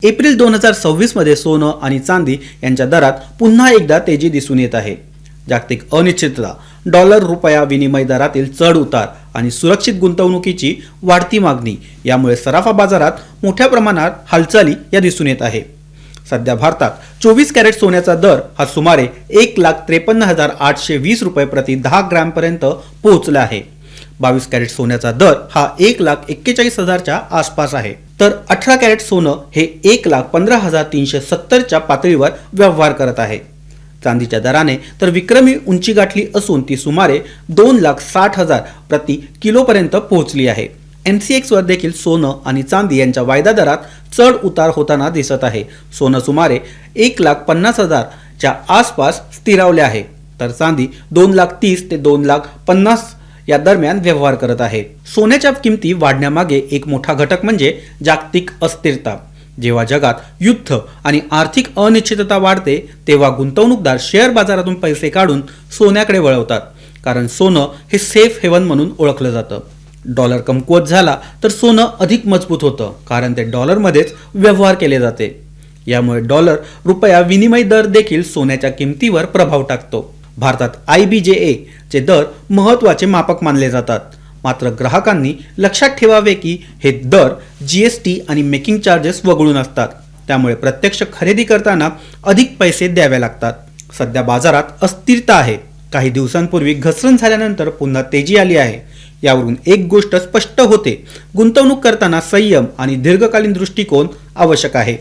April 2026 मध्ये सोनं आणि चांदी यांच्या दरात पुन्हा एकदा तेजी दिसून येत आहे. जागतिक अनिश्चितता, डॉलर रुपया विनिमय दरातील चढ उतार आणि सुरक्षित गुंतवणुकीची वाढती मागणी यामुळे सराफा बाजारात मोठ्या प्रमाणात हालचाली या दिसून येत आहे. सध्या भारतात 24 कॅरेट सोन्याचा दर हा सुमारे 1,53,820 रुपये प्रति 10 ग्रॅम पर्यंत पोहोचला आहे. 22 कॅरेट सोन्याचा दर हा 1,41,000 च्या आसपास आहे, तर 18 कॅरेट सोनं हे 1,15,370 च्या पातळीवर व्यवहार करत आहे. चांदीच्या दराने तर विक्रमी उंची गाठली असून ती सुमारे 2,60,000 प्रति किलो पर्यंत पोहोचली आहे. MCX वर देखील सोनं आणि चांदी यांच्या वायदा दरात चढ उतार होताना दिसत आहे. सोनं सुमारे 1,50,000 च्या आसपास स्थिरावले आहे, तर चांदी 2,30,000 ते 2,50,000 या दरम्यान व्यवहार करत आहे. सोन्याच्या किमती वाढण्यामागे एक मोठा घटक म्हणजे जागतिक अस्थिरता. जेव्हा जगात युद्ध आणि आर्थिक अनिश्चितता वाढते तेव्हा गुंतवणूकदार शेअर बाजारातून पैसे काढून सोन्याकडे वळवतात, कारण सोनं हे सेफ हेवन म्हणून ओळखलं जातं. डॉलर कमकुवत झाला तर सोनं अधिक मजबूत होतं, कारण ते डॉलरमध्येच व्यवहार केले जाते. यामुळे डॉलर रुपया विनिमय दर देखील सोन्याच्या किमतीवर प्रभाव टाकतो. भारतात IBJA चे दर महत्त्वाचे मापक मानले जातात, मात्र ग्राहकांनी लक्षात ठेवावे की हे दर GST आणि मेकिंग चार्जेस वगळून असतात. त्यामुळे प्रत्यक्ष खरेदी करताना अधिक पैसे द्यावे लागतात. सध्या बाजारात अस्थिरता आहे. काही दिवसांपूर्वी घसरण झाल्यानंतर पुन्हा तेजी आली आहे. यावरून एक गोष्ट स्पष्ट होते, गुंतवणूक करताना संयम आणि दीर्घकालीन दृष्टिकोन आवश्यक आहे.